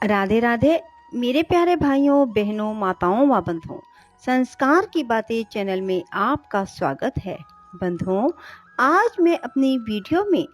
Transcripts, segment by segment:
राधे राधे मेरे प्यारे भाइयों बहनों माताओं व बंधुओं, संस्कार की बातें चैनल में आपका स्वागत है। बंधुओं, आज मैं अपनी वीडियो में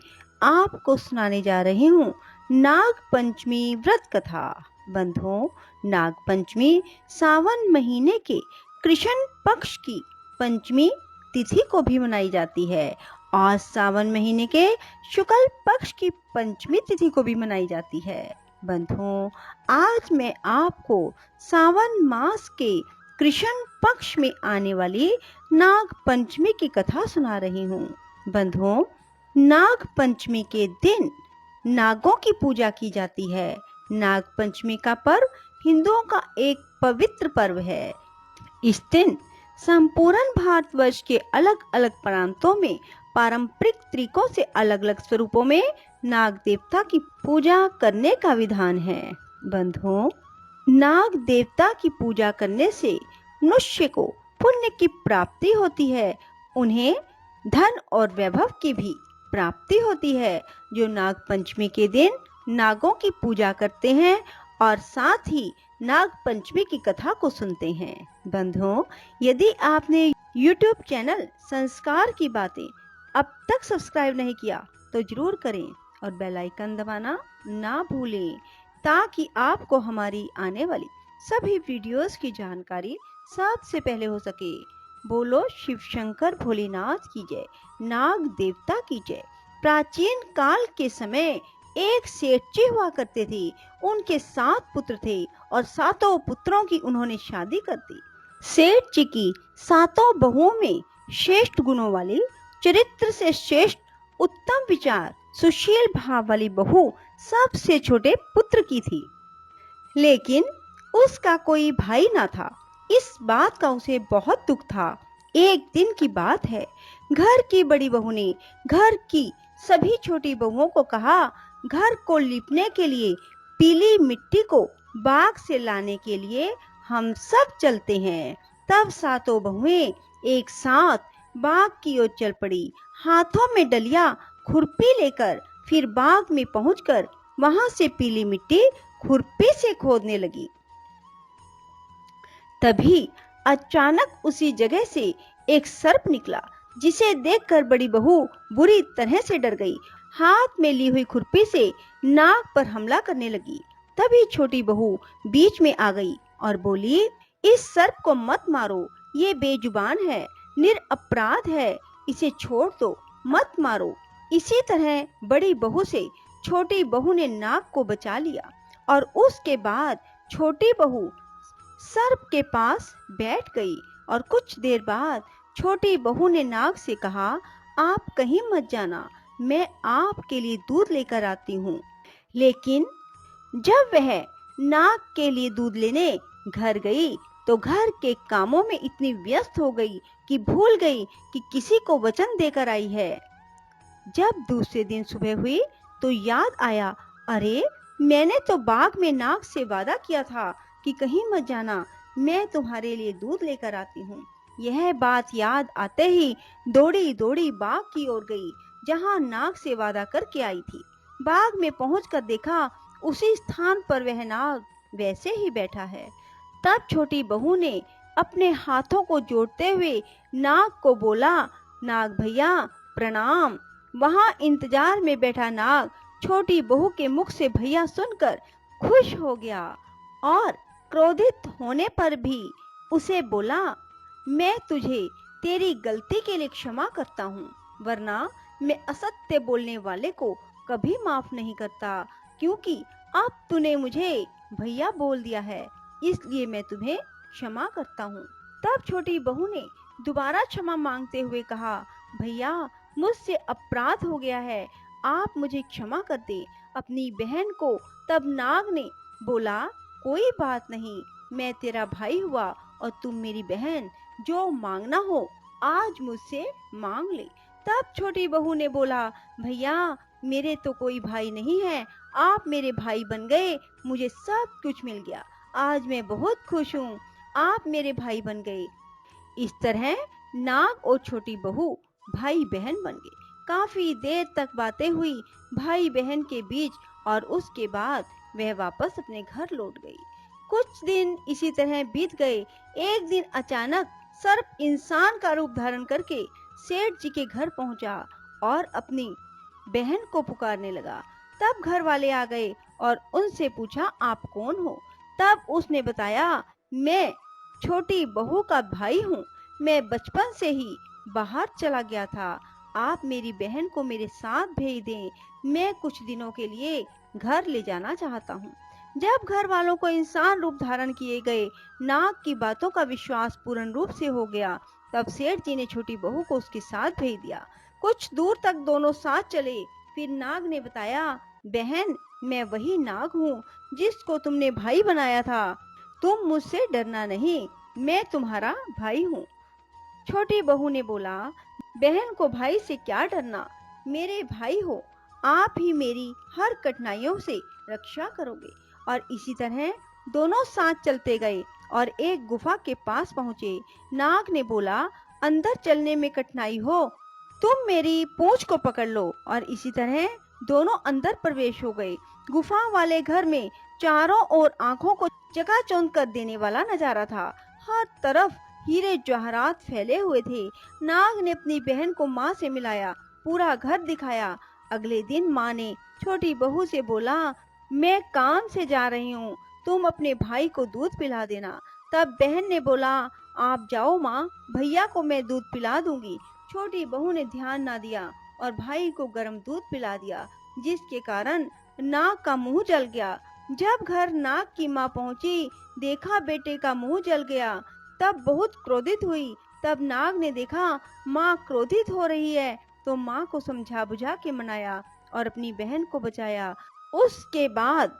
आपको सुनाने जा रही हूँ नाग पंचमी व्रत कथा। बंधुओं, नाग पंचमी सावन महीने के कृष्ण पक्ष की पंचमी तिथि को भी मनाई जाती है और सावन महीने के शुक्ल पक्ष की पंचमी तिथि को भी मनाई जाती है। बंधुओं, आज मैं आपको सावन मास के कृष्ण पक्ष में आने वाली नाग पंचमी की कथा सुना रही हूँ। बंधुओं, नाग पंचमी के दिन नागों की पूजा की जाती है। नाग पंचमी का पर्व हिंदुओं का एक पवित्र पर्व है। इस दिन संपूर्ण भारतवर्ष के अलग अलग प्रांतों में पारंपरिक तरीकों से अलग अलग स्वरूपों में नाग देवता की पूजा करने का विधान है। बंधुओं, नाग देवता की पूजा करने से मनुष्य को पुण्य की प्राप्ति होती है। उन्हें धन और वैभव की भी प्राप्ति होती है। जो नाग पंचमी के दिन नागों की पूजा करते हैं और साथ ही नाग पंचमी की कथा को सुनते हैं। बंधुओं, यदि आपने YouTube चैनल संस्कार की बातें अब तक सब्सक्राइब नहीं किया तो जरूर करें और बेल आइकन दबाना ना भूलें, ताकि आपको हमारी आने वाली सभी वीडियोस की जानकारी सबसे पहले हो सके। बोलो शिव शंकर भोलेनाथ की जय, नाग देवता की जय। प्राचीन काल के समय एक सेठ जी हुआ करते थे। उनके 7 पुत्र थे और 7 पुत्रों की उन्होंने शादी कर दी। सेठ जी की 7 बहुओं में श्रेष्ठ गुणों वाली, चरित्र से श्रेष्ठ, उत्तम विचार, सुशील भाव वाली बहू सबसे छोटे पुत्र की थी। लेकिन उसका कोई भाई ना था। इस बात का उसे बहुत दुख था। एक दिन की बात है, घर की बड़ी बहू ने घर की सभी छोटी बहुओं को कहा, घर को लिपने के लिए पीली मिट्टी को बाग से लाने के लिए हम सब चलते हैं। तब 7 बहुएं एक साथ बाग की ओर चल पड़ी। हाथों में डलिया खुरपी लेकर फिर बाग में पहुंचकर वहां से पीली मिट्टी खुरपी से खोदने लगी। तभी अचानक उसी जगह से एक सर्प निकला, जिसे देखकर बड़ी बहू बुरी तरह से डर गई। हाथ में ली हुई खुरपी से नाग पर हमला करने लगी। तभी छोटी बहू बीच में आ गई और बोली, इस सर्प को मत मारो, ये बेजुबान है, निरपराध है, इसे छोड़ दो, मत मारो। इसी तरह बड़ी बहू से छोटी बहू ने नाग को बचा लिया और उसके बाद छोटी बहू सर्प के पास बैठ गई और कुछ देर बाद छोटी बहू ने नाग से कहा, आप कहीं मत जाना, मैं आपके लिए दूध लेकर आती हूँ। लेकिन जब वह नाग के लिए दूध लेने घर गई तो घर के कामों में इतनी व्यस्त हो गई कि भूल गई कि किसी को वचन देकर आई है। जब दूसरे दिन सुबह हुई तो याद आया, अरे मैंने तो बाग में नाग से वादा किया था कि कहीं मत जाना, मैं तुम्हारे लिए दूध लेकर आती हूँ। यह बात याद आते ही दौड़ी दौड़ी बाग की ओर गई, जहाँ नाग से वादा करके आई थी। बाग में पहुंचकर देखा, उसी स्थान पर वह नाग वैसे ही बैठा है। तब छोटी बहू ने अपने हाथों को जोड़ते हुए नाग को बोला, नाग भैया प्रणाम। वहां इंतजार में बैठा नाग छोटी बहू के मुख से भैया सुनकर खुश हो गया और क्रोधित होने पर भी उसे बोला, मैं तुझे तेरी गलती के लिए क्षमा करता हूँ, वरना मैं असत्य बोलने वाले को कभी माफ नहीं करता, क्योंकि अब तूने मुझे भैया बोल दिया है, इसलिए मैं तुम्हें क्षमा करता हूँ। तब छोटी बहू ने दोबारा क्षमा मांगते हुए कहा, भैया मुझसे अपराध हो गया है, आप मुझे क्षमा कर दे अपनी बहन को। तब नाग ने बोला, कोई बात नहीं, मैं तेरा भाई हुआ और तुम मेरी बहन, जो मांगना हो आज मुझसे मांग ले। तब छोटी बहू ने बोला, भैया मेरे तो कोई भाई नहीं है, आप मेरे भाई बन गए, मुझे सब कुछ मिल गया, आज मैं बहुत खुश हूँ, आप मेरे भाई बन गए। इस तरह नाग और छोटी बहू भाई बहन बन गए। काफी देर तक बातें हुई भाई बहन के बीच और उसके बाद वह वापस अपने घर लौट गई। कुछ दिन इसी तरह बीत गए। एक दिन अचानक सर्प इंसान का रूप धारण करके सेठ जी के घर पहुंचा और अपनी बहन को पुकारने लगा। तब घर वाले आ गए और उनसे पूछा, आप कौन हो? तब उसने बताया, मैं छोटी बहू का भाई हूँ। मैं बचपन से ही बाहर चला गया था। आप मेरी बहन को मेरे साथ भेज दें। मैं कुछ दिनों के लिए घर ले जाना चाहता हूँ। जब घर वालों को इंसान रूप धारण किए गए नाग की बातों का विश्वास पूर्ण रूप से हो गया, तब सेठ जी ने छोटी बहू को उसके साथ भेज दिया। कुछ दूर तक दोनों साथ चले। फिर नाग ने बताया, बहन, मैं वही नाग हूँ जिसको तुमने भाई बनाया था। तुम मुझसे डरना नहीं, मैं तुम्हारा भाई हूँ। छोटी बहू ने बोला, बहन को भाई से क्या डरना, मेरे भाई हो, आप ही मेरी हर कठिनाइयों से रक्षा करोगे। और इसी तरह दोनों साथ चलते गए और एक गुफा के पास पहुंचे। नाग ने बोला, अंदर चलने में कठिनाई हो, तुम मेरी पूंछ को पकड़ लो। और इसी तरह दोनों अंदर प्रवेश हो गए। गुफा वाले घर में चारों ओर आंखों को चकाचौंध कर देने वाला नजारा था। हर तरफ हीरे जवाहरात फैले हुए थे। नाग ने अपनी बहन को माँ से मिलाया, पूरा घर दिखाया। अगले दिन माँ ने छोटी बहू से बोला, मैं काम से जा रही हूँ, तुम अपने भाई को दूध पिला देना। तब बहन ने बोला, आप जाओ माँ, भैया को मैं दूध पिला दूंगी। छोटी बहू ने ध्यान न दिया और भाई को गर्म दूध पिला दिया, जिसके कारण नाग का मुंह जल गया। जब घर नाग की माँ पहुंची, देखा बेटे का मुंह जल गया, तब बहुत क्रोधित हुई। तब नाग ने देखा माँ क्रोधित हो रही है, तो माँ को समझा बुझा के मनाया और अपनी बहन को बचाया। उसके बाद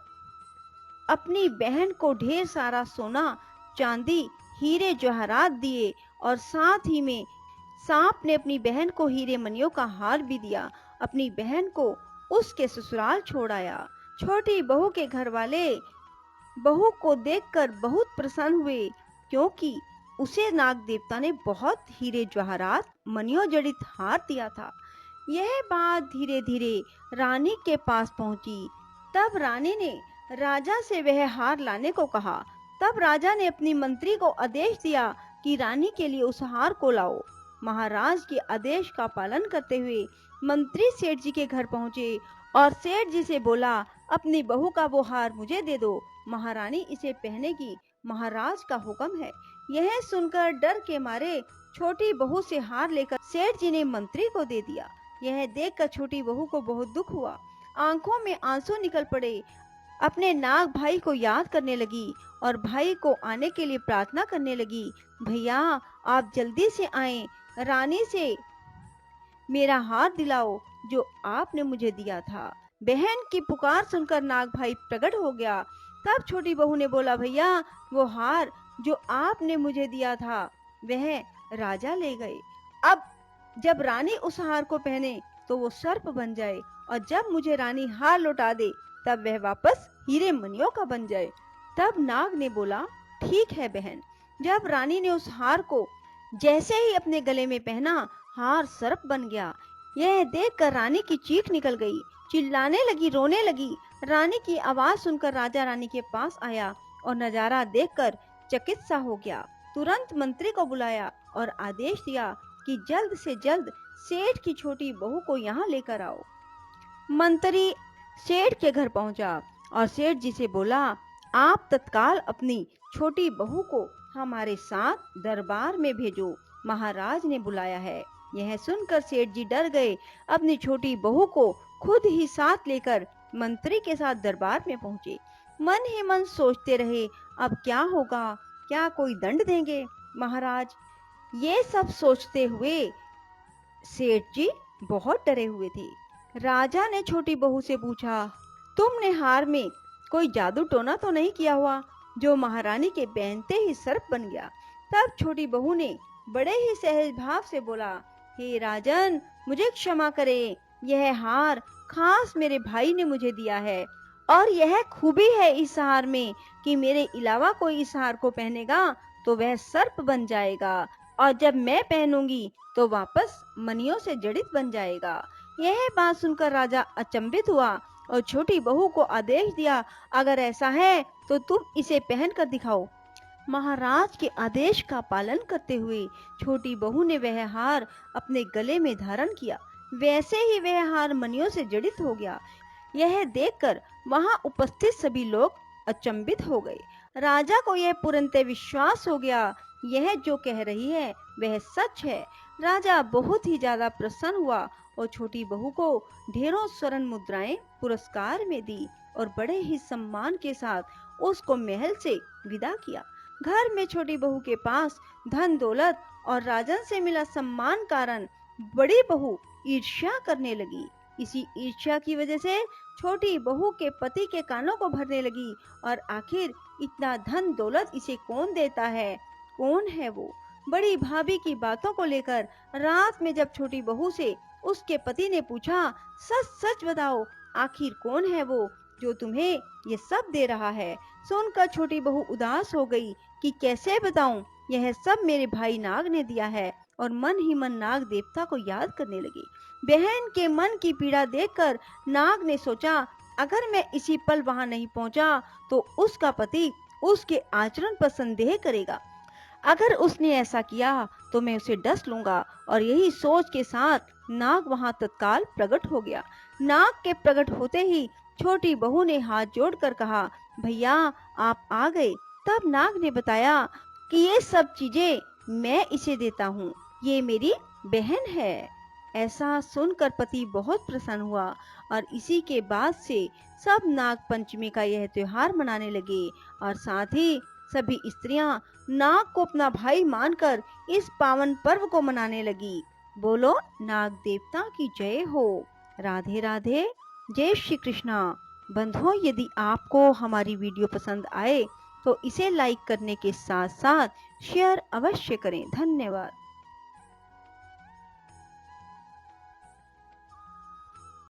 अपनी बहन को ढेर सारा सोना, चांदी, हीरे जवाहरात दिए और साथ ही में सांप ने अपनी बहन को हीरे मनियों का हार भी दिया। अपनी बहन को उसके ससुराल छोड़ आया। छोटी बहू के घर वाले बहू को देखकर बहुत प्रसन्न हुए, क्योंकि उसे नाग देवता ने बहुत हीरे जवाहरात मनियों जड़ित हार दिया था। यह बात धीरे धीरे रानी के पास पहुंची। तब रानी ने राजा से वह हार लाने को कहा। तब राजा ने अपनी मंत्री को आदेश दिया कि रानी के लिए उस हार को लाओ। महाराज के आदेश का पालन करते हुए मंत्री सेठ जी के घर पहुंचे और सेठ जी से बोला, अपनी बहू का वो हार मुझे दे दो, महारानी इसे पहनेगी, महाराज का हुक्म है। यह सुनकर डर के मारे छोटी बहू से हार लेकर सेठ जी ने मंत्री को दे दिया। यह देखकर छोटी बहू को बहुत दुख हुआ, आंखों में आंसू निकल पड़े। अपने नाग भाई को याद करने लगी और भाई को आने के लिए प्रार्थना करने लगी, भैया आप जल्दी से आएं, रानी से मेरा हार दिलाओ जो आपने मुझे दिया था। बहन की पुकार सुनकर नाग भाई प्रकट हो गया। तब छोटी बहू ने बोला, भैया वो हार जो आपने मुझे दिया था वह राजा ले गए। अब जब रानी उस हार को पहने तो वो सर्प बन जाए, और जब मुझे रानी हार लौटा दे तब वह वापस हीरे मनियों का बन जाए। तब नाग ने बोला, ठीक है बहन। जब रानी ने उस हार को जैसे ही अपने गले में पहना, हार सर्प बन गया। यह देखकर रानी की चीख निकल गई, चिल्लाने लगी, रोने लगी। रानी की आवाज सुनकर राजा रानी के पास आया और नजारा देखकर चकित सा हो गया। तुरंत मंत्री को बुलाया और आदेश दिया कि जल्द से जल्द सेठ की छोटी बहू को यहाँ लेकर आओ। मंत्री सेठ के घर पहुंचा और सेठ जी से बोला, आप तत्काल अपनी छोटी बहू को हमारे साथ दरबार में भेजो, महाराज ने बुलाया है। यह सुनकर सेठ जी डर गए। अपनी छोटी बहू को खुद ही साथ लेकर मंत्री के साथ दरबार में पहुंचे। मन ही मन सोचते रहे, अब क्या होगा, क्या कोई दंड देंगे महाराज। ये सब सोचते हुए सेठ जी बहुत डरे हुए थे। राजा ने छोटी बहू से पूछा, तुमने हार में कोई जादू टोना तो नहीं किया हुआ जो महारानी के पहनते ही सर्प बन गया? तब छोटी बहू ने बड़े ही सहज भाव से बोला, हे राजन, मुझे क्षमा करें, यह हार खास मेरे भाई ने मुझे दिया है, और यह खूबी है इस हार में कि मेरे अलावा कोई इस हार को पहनेगा तो वह सर्प बन जाएगा। और जब मैं पहनूंगी तो वापस मनियों से जड़ित बन जाएगा। यह बात सुनकर राजा अचंभित हुआ और छोटी बहू को आदेश दिया, अगर ऐसा है तो तुम इसे पहन कर दिखाओ। महाराज के आदेश का पालन करते हुए छोटी बहू ने वह हार अपने गले में धारण किया। वैसे ही वह हार मनियों से जड़ित हो गया। यह देखकर वहां उपस्थित सभी लोग अचंभित हो गए। राजा को यह पूर्णतः विश्वास हो गया, यह जो कह रही है वह सच है। राजा बहुत ही ज्यादा प्रसन्न हुआ और छोटी बहू को ढेरों स्वर्ण मुद्राएं पुरस्कार में दी और बड़े ही सम्मान के साथ उसको महल से विदा किया। घर में छोटी बहू के पास धन दौलत और राजन से मिला सम्मान कारण बड़ी बहू ईर्ष्या करने लगी। इसी ईर्ष्या की वजह से छोटी बहू के पति के कानों को भरने लगी और आखिर इतना धन दौलत इसे कौन देता है, कौन है वो। बड़ी भाभी की बातों को लेकर रात में जब छोटी बहू से उसके पति ने पूछा, सच सच बताओ आखिर कौन है वो जो तुम्हें ये सब दे रहा है। सुनकर छोटी बहू उदास हो गई कि कैसे बताऊं, यह सब मेरे भाई नाग ने दिया है, और मन ही मन नाग देवता को याद करने लगी। बहन के मन की पीड़ा देखकर नाग ने सोचा, अगर मैं इसी पल वहां नहीं पहुंचा तो उसका पति उसके आचरण पर संदेह करेगा। अगर उसने ऐसा किया तो मैं उसे डस लूंगा। और यही सोच के साथ नाग वहां तत्काल प्रकट हो गया। नाग के प्रकट होते ही छोटी बहू ने हाथ जोड़कर कहा, भैया आप आ गए। तब नाग ने बताया कि ये सब चीजें मैं इसे देता हूँ, ये मेरी बहन है। ऐसा सुनकर पति बहुत प्रसन्न हुआ और इसी के बाद से सब नाग पंचमी का यह त्योहार मनाने लगे और साथ ही सभी स्त्रियां नाग को अपना भाई मानकर इस पावन पर्व को मनाने लगी। बोलो नाग देवता की जय हो। राधे राधे, जय श्री कृष्णा। बंधुओं, यदि आपको हमारी वीडियो पसंद आए तो इसे लाइक करने के साथ साथ शेयर अवश्य करें। धन्यवाद।